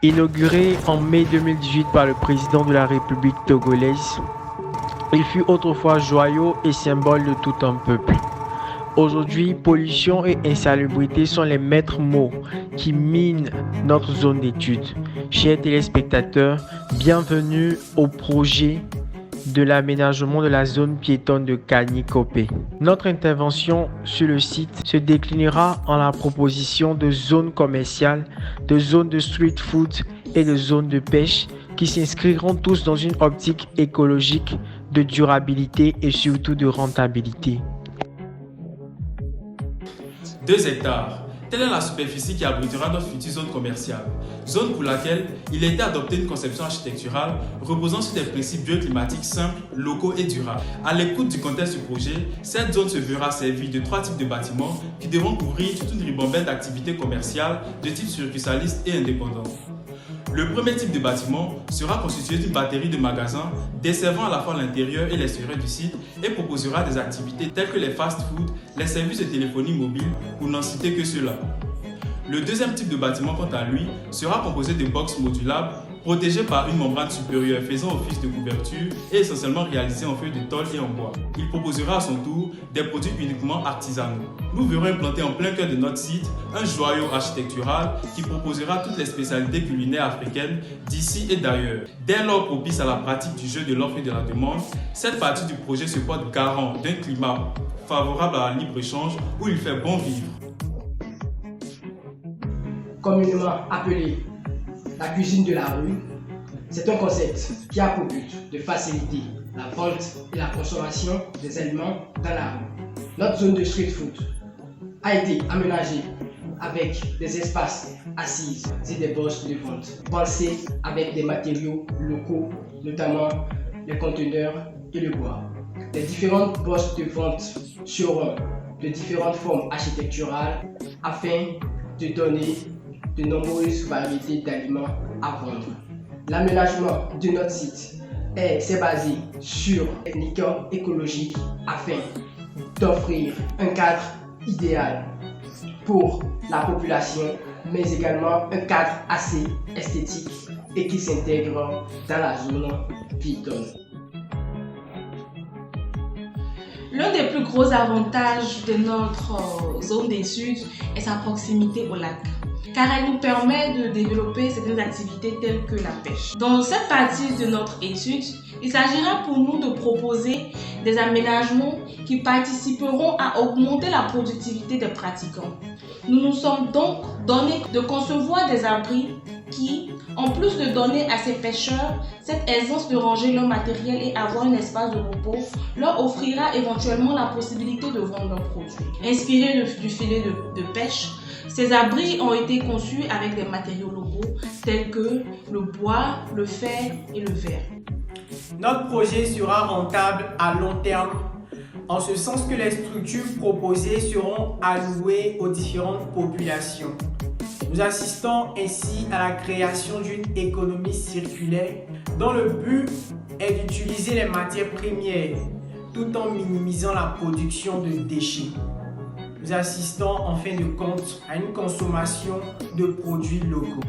Inauguré en mai 2018 par le président de la République togolaise, il fut autrefois joyau et symbole de tout un peuple. Aujourd'hui, pollution et insalubrité sont les maîtres mots qui minent notre zone d'étude. Chers téléspectateurs, bienvenue au projet de l'aménagement de la zone piétonne de Kani-Kopé. Notre intervention sur le site se déclinera en la proposition de zones commerciales, de zones de street food et de zones de pêche qui s'inscriront tous dans une optique écologique de durabilité et surtout de rentabilité. 2 hectares. Telle est la superficie qui abritera notre future zone commerciale. Zone pour laquelle il a été adopté une conception architecturale reposant sur des principes bioclimatiques simples, locaux et durables. À l'écoute du contexte du projet, cette zone se verra servie de 3 types de bâtiments qui devront couvrir toute une ribambelle d'activités commerciales de type succursaliste et indépendant. Le premier type de bâtiment sera constitué d'une batterie de magasins desservant à la fois l'intérieur et l'extérieur du site et proposera des activités telles que les fast-food, les services de téléphonie mobile, pour n'en citer que ceux-là. Le deuxième type de bâtiment, quant à lui, sera composé de box modulables protégés par une membrane supérieure faisant office de couverture et essentiellement réalisé en feuilles de tôle et en bois. Il proposera à son tour des produits uniquement artisanaux. Nous verrons implanter en plein cœur de notre site un joyau architectural qui proposera toutes les spécialités culinaires africaines d'ici et d'ailleurs. Dès lors propice à la pratique du jeu de l'offre et de la demande, cette partie du projet se porte garant d'un climat favorable à la libre-échange où il fait bon vivre. Communément appelé la cuisine de la rue, c'est un concept qui a pour but de faciliter la vente et la consommation des aliments dans la rue. Notre zone de street food a été aménagée avec des espaces assises et des postes de vente pensés avec des matériaux locaux, notamment les conteneurs et le bois. Les différentes postes de vente seront de différentes formes architecturales afin de donner de nombreuses variétés d'aliments à vendre. L'aménagement de notre site s'est basé sur des techniques écologiques afin d'offrir un cadre idéal pour la population, mais également un cadre assez esthétique et qui s'intègre dans la zone piétonne. L'un des plus gros avantages de notre zone d'études est sa proximité au lac, car elle nous permet de développer certaines activités telles que la pêche. Dans cette partie de notre étude, il s'agira pour nous de proposer des aménagements qui participeront à augmenter la productivité des pratiquants. Nous nous sommes donc donné de concevoir des abris qui, en plus de donner à ces pêcheurs cette aisance de ranger leur matériel et avoir un espace de repos, leur offrira éventuellement la possibilité de vendre leurs produits. Inspirés du filet de pêche, ces abris ont été conçus avec des matériaux locaux tels que le bois, le fer et le verre. Notre projet sera rentable à long terme, en ce sens que les structures proposées seront allouées aux différentes populations. Nous assistons ainsi à la création d'une économie circulaire dont le but est d'utiliser les matières premières tout en minimisant la production de déchets. Nous assistons en fin de compte à une consommation de produits locaux.